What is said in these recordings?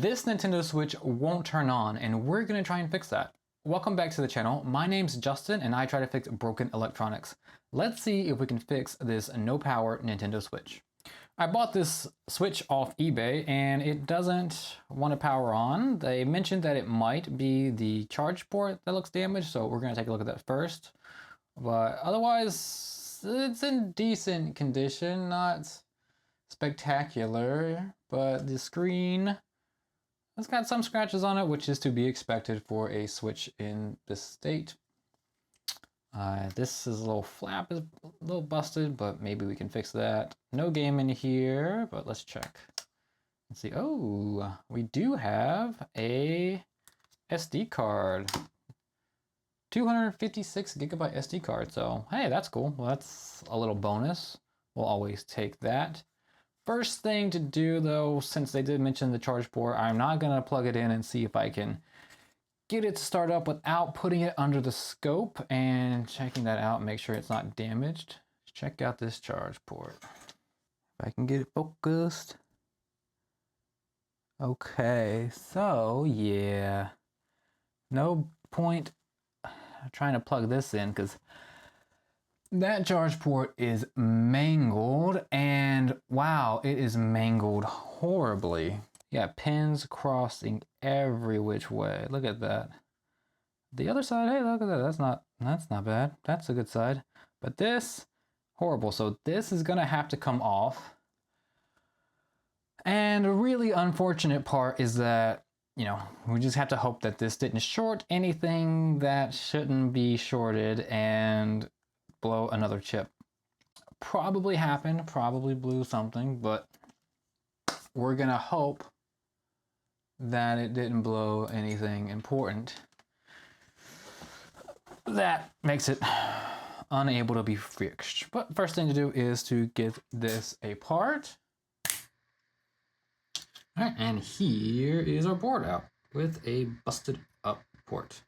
This Nintendo Switch won't turn on, and we're gonna try and fix that. Welcome back to the channel. My name's Justin, and I try to fix broken electronics. Let's see if we can fix this no power Nintendo Switch. I bought this Switch off eBay, and it doesn't want to power on. They mentioned that it might be the charge port that looks damaged, so we're gonna take a look at that first. But otherwise, it's in decent condition, not spectacular, but the screen, it's got some scratches on it, which is to be expected for a Switch in this state. This is a little flap is a little busted, but maybe we can fix that. No game in here, but let's check. Let's see. Oh, we do have a SD card. 256 gigabyte SD card. So, hey, that's cool. Well, that's a little bonus. We'll always take that. First thing to do though, since they did mention the charge port, I'm not gonna plug it in and see if I can get it to start up without putting it under the scope and checking that out and make sure it's not damaged. Check out this charge port. If I can get it focused. Okay, so yeah, no point trying to plug this in because that charge port is mangled, and wow, it is mangled horribly. Yeah, pins crossing every which way. Look at that. The other side, hey, look at that. That's not bad. That's a good side. But this, horrible. So this is gonna have to come off. And a really unfortunate part is that, you know, we just have to hope that this didn't short anything that shouldn't be shorted and blow another chip. Probably happened, probably blew something, but we're gonna hope that it didn't blow anything important that makes it unable to be fixed. But first thing to do is to get this apart. All right, and here is our board out with a busted up port.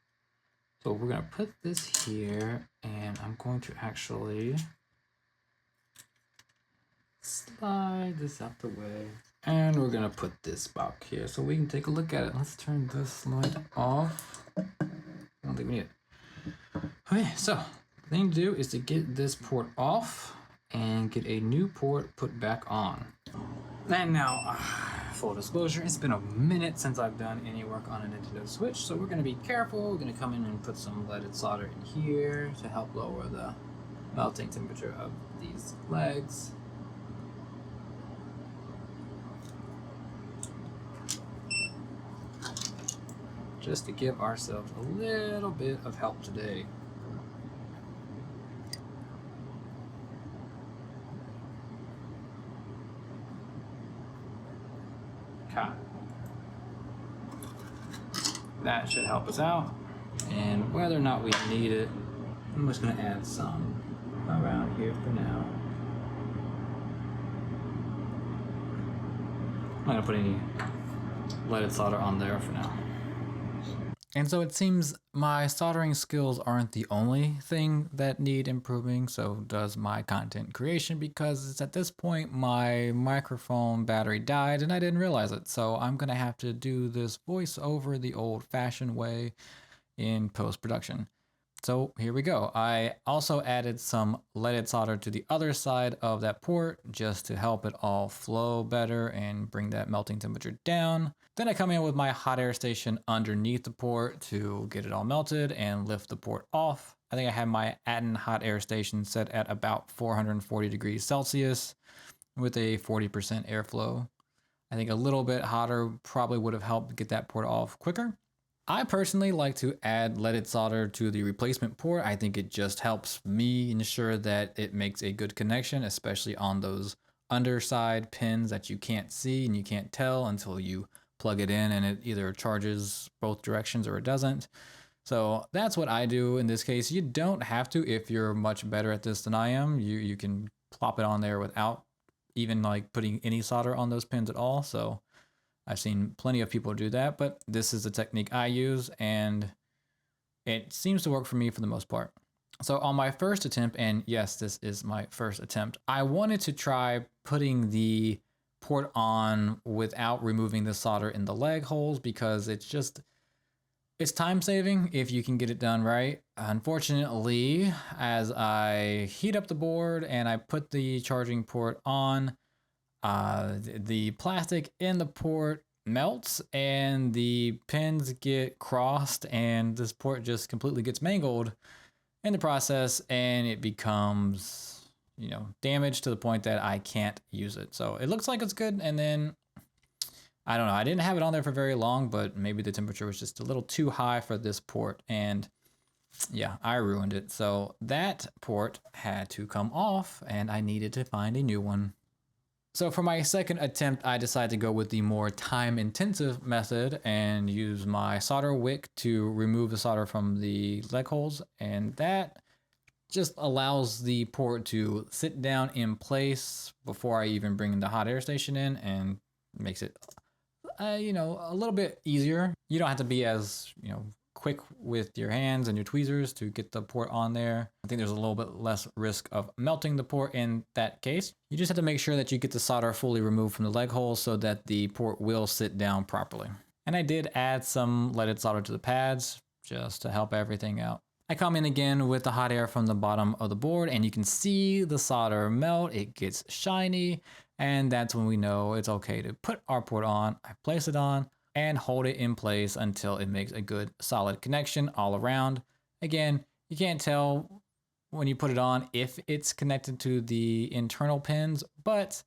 So we're gonna put this here, and I'm going to actually slide this out the way. And we're gonna put this back here so we can take a look at it. Let's turn this light off. I don't think we need it. Okay, so the thing to do is to get this port off and get a new port put back on. And now, full disclosure, it's been a minute since I've done any work on a Nintendo Switch, so we're gonna be careful. We're gonna come in and put some leaded solder in here to help lower the melting temperature of these legs. Just to give ourselves a little bit of help today. Okay. That should help us out. And whether or not we need it, I'm just gonna add some around here for now. I'm not gonna put any leaded solder on there for now. And so it seems my soldering skills aren't the only thing that need improving, so does my content creation, because it's at this point my microphone battery died and I didn't realize it. So I'm gonna have to do this voiceover the old-fashioned way in post-production. So here we go. I also added some leaded solder to the other side of that port just to help it all flow better and bring that melting temperature down. Then I come in with my hot air station underneath the port to get it all melted and lift the port off. I think I had my Atten hot air station set at about 440 degrees Celsius with a 40% airflow. I think a little bit hotter probably would have helped get that port off quicker. I personally like to add leaded solder to the replacement port. I think it just helps me ensure that it makes a good connection, especially on those underside pins that you can't see and you can't tell until you plug it in and it either charges both directions or it doesn't. So that's what I do in this case. You don't have to if you're much better at this than I am. You can plop it on there without even like putting any solder on those pins at all. So I've seen plenty of people do that, but this is the technique I use and it seems to work for me for the most part. So on my first attempt, and yes, this is my first attempt, I wanted to try putting the port on without removing the solder in the leg holes because it's time saving if you can get it done right. Unfortunately, as I heat up the board and I put the charging port on, the plastic in the port melts and the pins get crossed and this port just completely gets mangled in the process, and it becomes, damaged to the point that I can't use it. So it looks like it's good, and then I don't know, I didn't have it on there for very long, but maybe the temperature was just a little too high for this port, and yeah, I ruined it. So that port had to come off and I needed to find a new one. So for my second attempt, I decided to go with the more time-intensive method and use my solder wick to remove the solder from the leg holes. And that just allows the port to sit down in place before I even bring the hot air station in, and makes it, a little bit easier. You don't have to be as, quick with your hands and your tweezers to get the port on there. I think there's a little bit less risk of melting the port in that case. You just have to make sure that you get the solder fully removed from the leg hole so that the port will sit down properly. And I did add some leaded solder to the pads just to help everything out. I come in again with the hot air from the bottom of the board, and you can see the solder melt. It gets shiny, and that's when we know it's okay to put our port on. I place it on and hold it in place until it makes a good solid connection all around. Again, you can't tell when you put it on if it's connected to the internal pins, but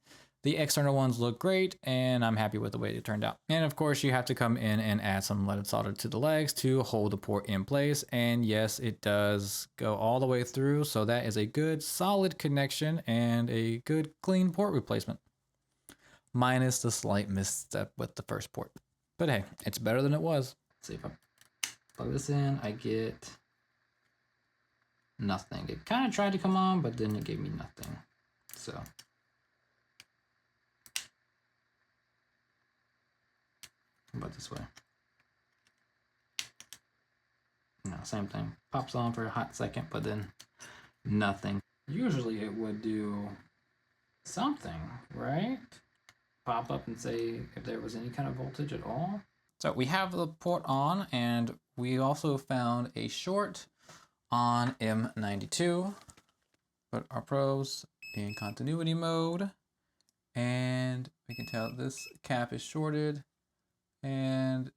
the external ones look great, and I'm happy with the way it turned out. And of course, you have to come in and add some leaded solder to the legs to hold the port in place. And yes, it does go all the way through, so that is a good solid connection and a good clean port replacement, minus the slight misstep with the first port. But hey, it's better than it was. Let's see if I plug this in, I get nothing. It kind of tried to come on, but then it gave me nothing. So how about this way? No, same thing. Pops on for a hot second, but then nothing. Usually it would do something, right? Pop up and say if there was any kind of voltage at all. So we have the port on, and we also found a short on M92. Put our probes in continuity mode, and we can tell this cap is shorted and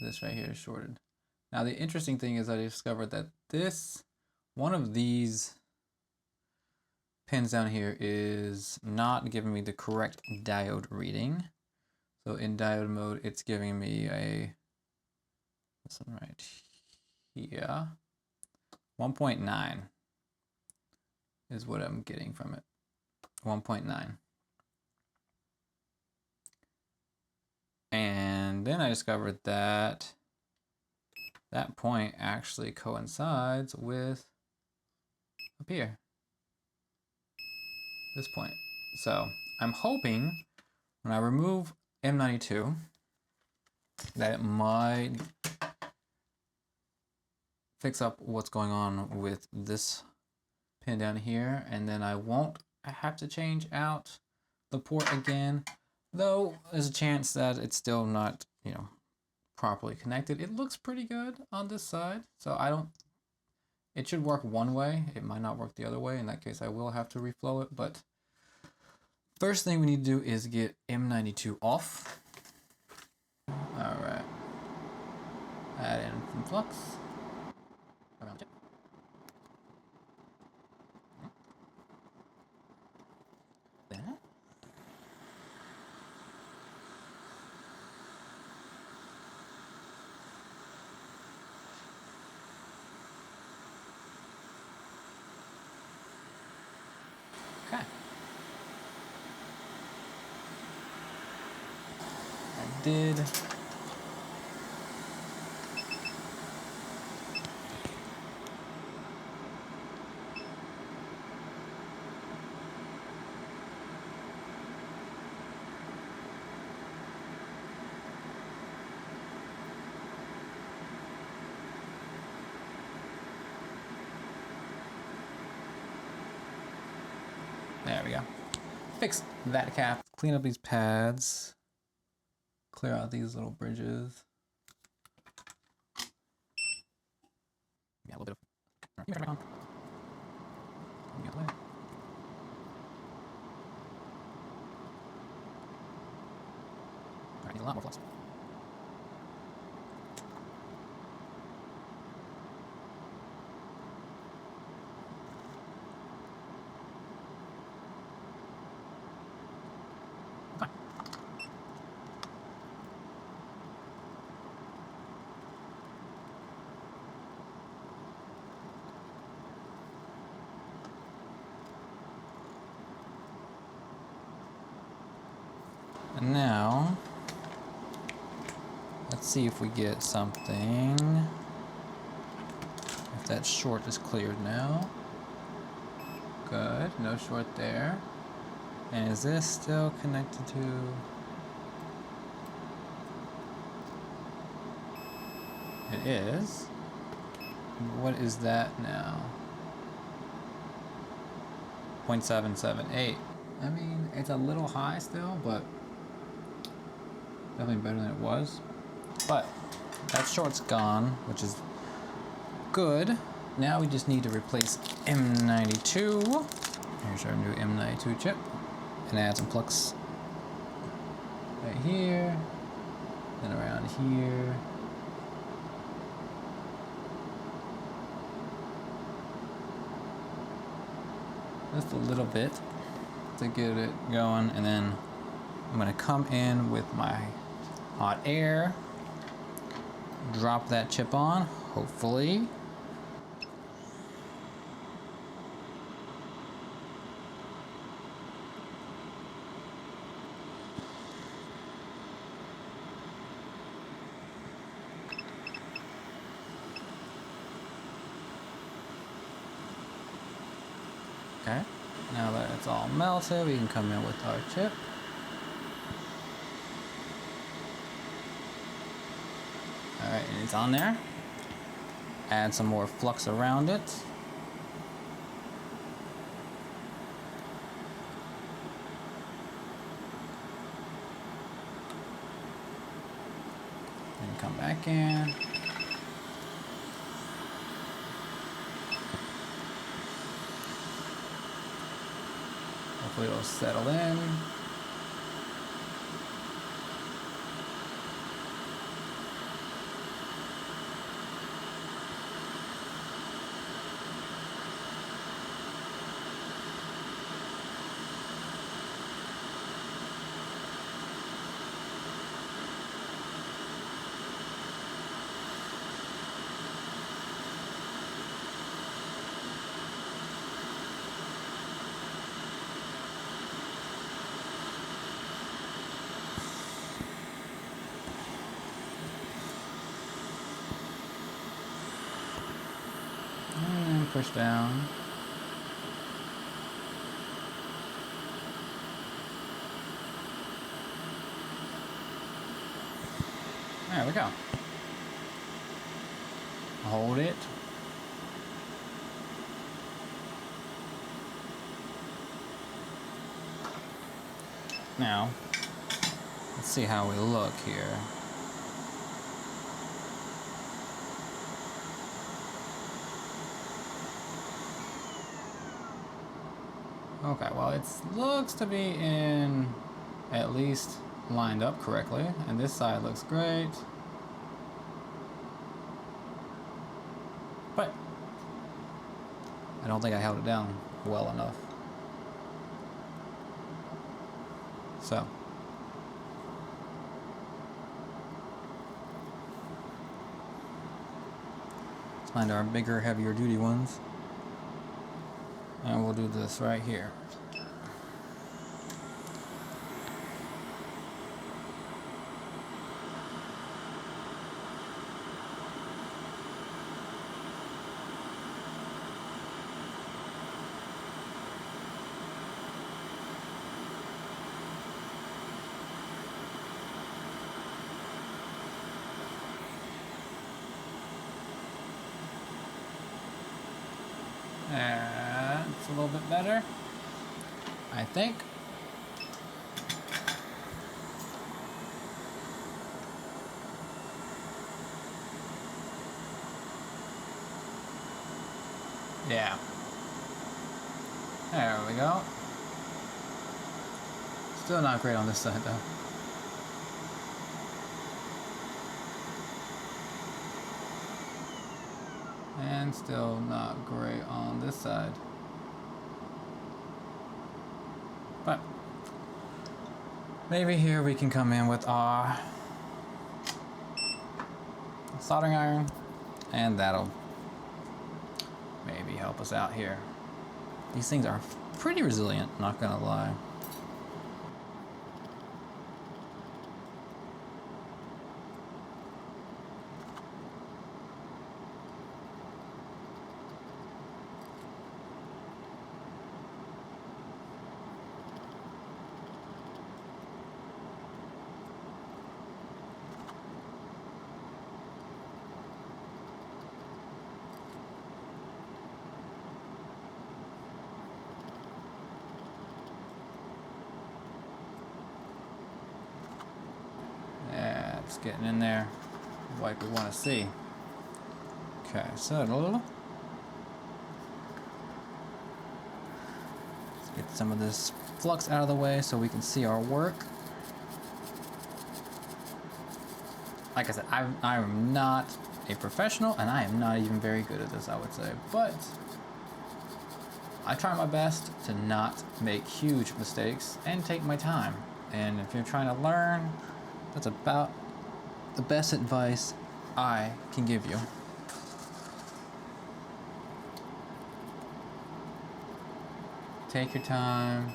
this right here is shorted. Now the interesting thing is I discovered that one of these pins down here is not giving me the correct diode reading. So in diode mode, it's giving me this one right here, 1.9 is what I'm getting from it, 1.9. And then I discovered that that point actually coincides with up here, this point. So I'm hoping when I remove M92 that it might fix up what's going on with this pin down here, and then I won't have to change out the port again, though there's a chance that it's still not, properly connected. It looks pretty good on this side, so it should work one way. It might not work the other way. In that case, I will have to reflow it, but first thing we need to do is get M92 off. All right, add in some flux. Around it. Then okay. I did. There we go. Fixed that cap clean up these pads, clear out these little bridges. Yeah, a little bit of. Give me a I need a lot more flux. Fine. And now, let's see if we get something. If that short is cleared now. Good, no short there. And is this still connected to? It is. What is that now? 0.778. I mean, it's a little high still, but definitely better than it was. But that short's gone, which is good. Now we just need to replace M92. Here's our new M92 chip. And add some flux right here, then around here. Just a little bit to get it going, and then I'm gonna come in with my hot air, drop that chip on, hopefully. Okay, now that it's all melted, we can come in with our chip. Alright, and it's on there. Add some more flux around it. And come back in. Hopefully it'll settle in. And push down. There we go. Hold it. Now, let's see how we look here. Okay, well, it looks to be in at least lined up correctly, and this side looks great. But I don't think I held it down well enough. So let's find our bigger, heavier duty ones. And we'll do this right here. That's a little bit better, I think. Yeah. There we go. Still not great on this side though. And still not great on this side. But maybe here we can come in with our soldering iron, and that'll maybe help us out here. These things are pretty resilient, not gonna lie. Yeah, it's getting in there like we want to see. Okay, so let's get some of this flux out of the way so we can see our work. Like I said, I am not a professional, and I am not even very good at this, I would say. But I try my best to not make huge mistakes and take my time. And if you're trying to learn, that's about the best advice I can give you. Take your time.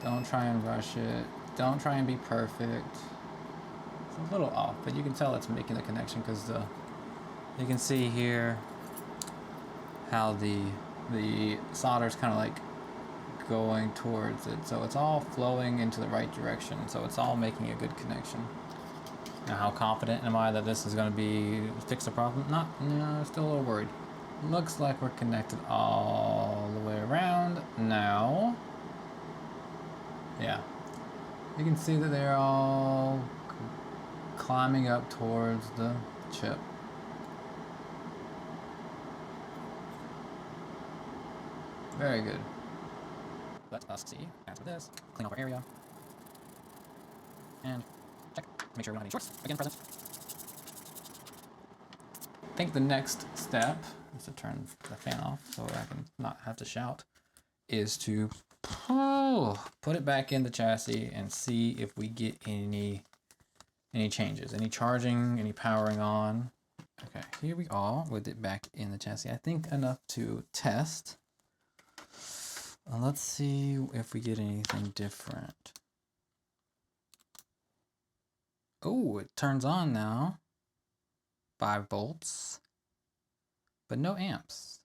Don't try and rush it. Don't try and be perfect. It's a little off, but you can tell it's making the connection because you can see here how the solder is kind of like going towards it, so it's all flowing into the right direction, so it's all making a good connection. Now, how confident am I that this is going to be fix the problem? No, still a little worried. Looks like we're connected all the way around now. Yeah, you can see that they're all climbing up towards the chip. Very good. Let us see. After this, clean up our area. And check to make sure we don't have any shorts again present. I think the next step is to turn the fan off so I can not have to shout, is to put it back in the chassis and see if we get any changes, any charging, any powering on. Okay, here we are with it back in the chassis. I think enough to test. Let's see if we get anything different. Oh, it turns on now. 5 volts, but no amps.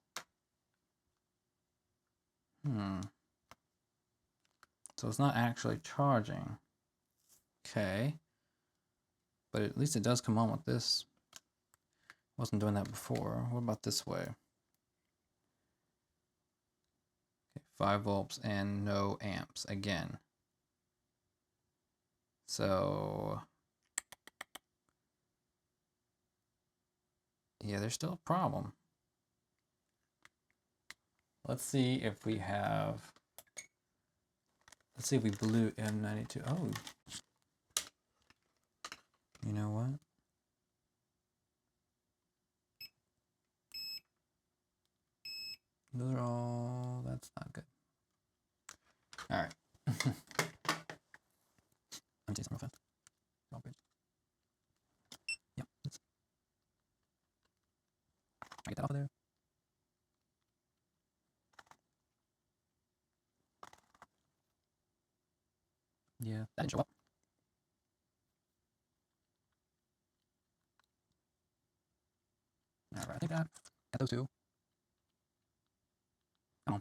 So it's not actually charging. Okay. But at least it does come on with this. Wasn't doing that before. What about this way? Okay, 5 volts and no amps again. So yeah, there's still a problem. Let's see if we have, let's see if we blew M92. Oh, you know what? Those are all, that's not good. All right. I'm taking some real fast. All good. Yep. I get that off of there. Yeah, that didn't show up. All right, I think that got those two. Come on.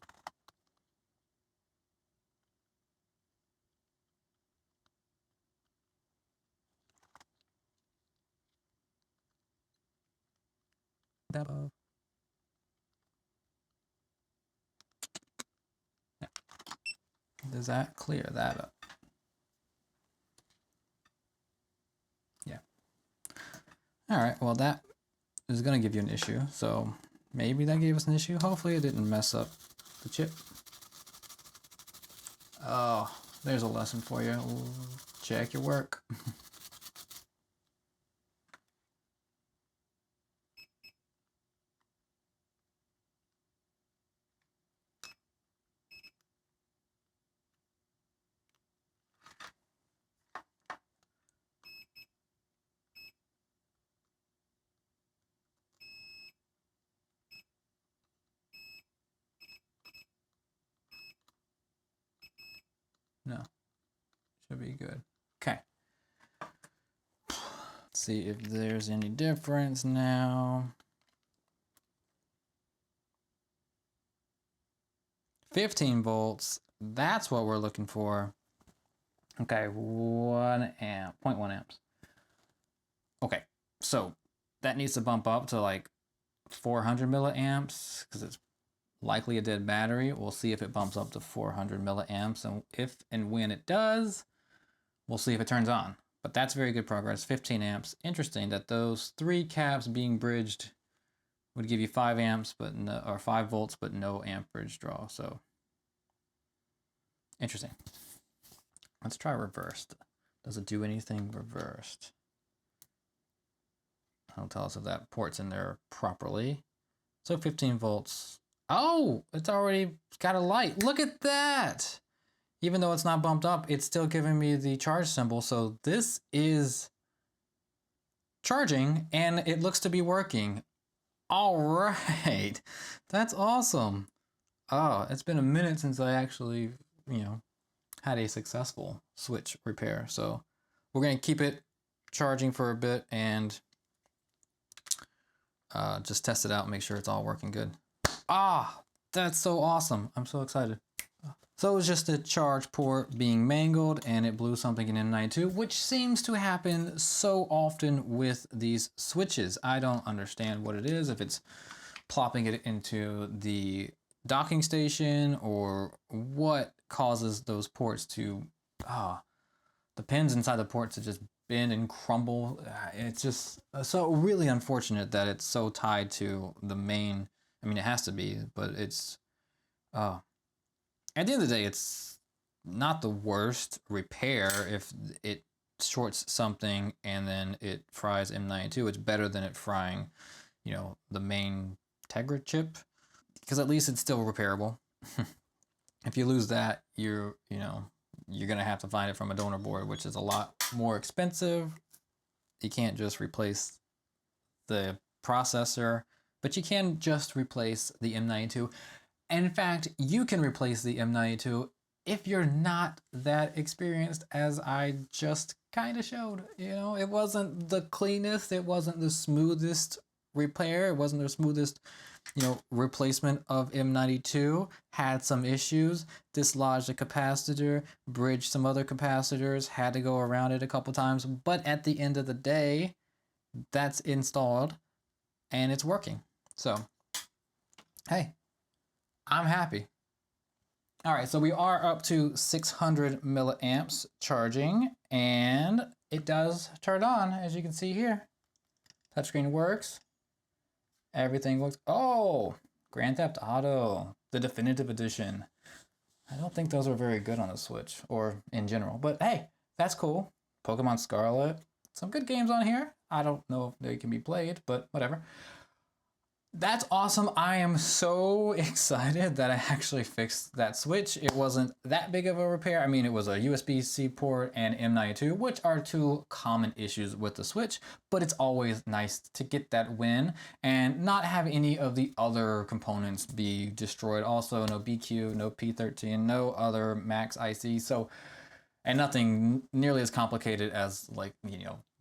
That above. Yeah. Does that clear that up? Yeah. All right, well, that is going to give you an issue. So Maybe that gave us an issue. Hopefully it didn't mess up the chip. Oh, there's a lesson for you. Check your work. No, should be good. Okay. Let's see if there's any difference now. 15 volts, that's what we're looking for. Okay, 1 amp, 0.1 amps. Okay, so that needs to bump up to like 400 milliamps because it's likely a dead battery. We'll see if it bumps up to 400 milliamps, and if and when it does, we'll see if it turns on. But that's very good progress, 15 amps. Interesting that those 3 caps being bridged would give you 5 amps, but no, or 5 volts, but no amperage draw. So interesting. Let's try reversed. Does it do anything reversed? It'll tell us if that port's in there properly. So 15 volts. Oh, it's already got a light. Look at that. Even though it's not bumped up, it's still giving me the charge symbol. So this is charging and it looks to be working. All right. That's awesome. Oh, it's been a minute since I actually, had a successful switch repair. So we're going to keep it charging for a bit and just test it out and make sure it's all working good. Ah, that's so awesome. I'm so excited. So it was just a charge port being mangled and it blew something in M92, which seems to happen so often with these switches. I don't understand what it is, if it's plopping it into the docking station or what causes those ports to, the pins inside the ports to just bend and crumble. It's just so really unfortunate that it's so tied to the main. I mean, it has to be, but it's, at the end of the day, it's not the worst repair if it shorts something and then it fries M92. It's better than it frying, the main Tegra chip, because at least it's still repairable. If you lose that, you're gonna have to find it from a donor board, which is a lot more expensive. You can't just replace the processor, but you can just replace the M92. And in fact, you can replace the M92 if you're not that experienced, as I just kind of showed. It wasn't the cleanest, it wasn't the smoothest repair, it wasn't the smoothest, replacement of M92. Had some issues, dislodged a capacitor, bridged some other capacitors, had to go around it a couple times, but at the end of the day, that's installed and it's working. So, hey, I'm happy. All right, so we are up to 600 milliamps charging, and it does turn on, as you can see here. Touchscreen works. Everything looks, Grand Theft Auto, the definitive edition. I don't think those are very good on the Switch, or in general, but hey, that's cool. Pokemon Scarlet, some good games on here. I don't know if they can be played, but whatever. That's awesome. I am so excited that I actually fixed that switch. It wasn't that big of a repair. I mean, it was a USB-C port and M92, which are 2 common issues with the switch, but it's always nice to get that win and not have any of the other components be destroyed. Also, no BQ, no P13, no other max IC. So, and nothing nearly as complicated as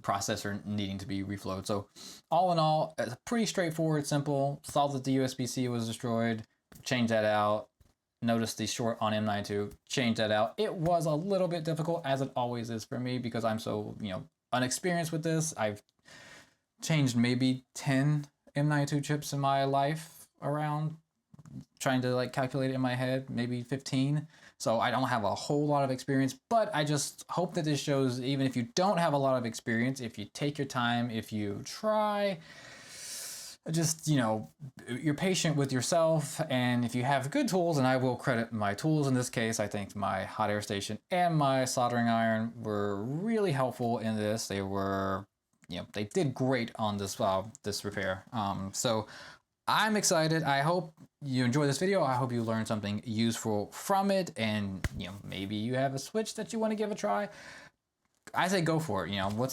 processor needing to be reflowed. So all in all, it's pretty straightforward, simple. Saw that the USB-C was destroyed, change that out. Notice the short on M92, change that out. It was a little bit difficult, as it always is for me, because I'm so, unexperienced with this. I've changed maybe 10 M92 chips in my life around, trying to calculate it in my head, maybe 15. So I don't have a whole lot of experience, but I just hope that this shows, even if you don't have a lot of experience, if you take your time, if you try, just, you know, you're patient with yourself, and if you have good tools, and I will credit my tools in this case, I think my hot air station and my soldering iron were really helpful in this. They were, you know, they did great on this repair. So I'm excited. I hope you enjoy this video. I hope you learned something useful from it, and you know, maybe you have a switch that you want to give a try. I say go for it. You know,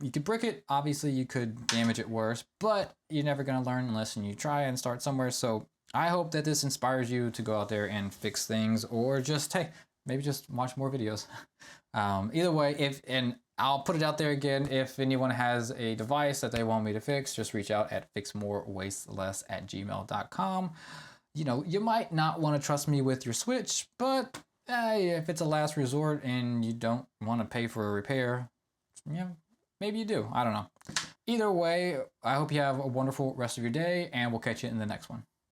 you could brick it. Obviously, you could damage it worse, but you're never gonna learn unless you try and start somewhere. So I hope that this inspires you to go out there and fix things, or just, hey, maybe just watch more videos. Either way, and I'll put it out there again. If anyone has a device that they want me to fix, just reach out at fixmorewasteless@gmail.com. You know, you might not want to trust me with your switch, but if it's a last resort and you don't want to pay for a repair, yeah, maybe you do. I don't know. Either way, I hope you have a wonderful rest of your day, and we'll catch you in the next one.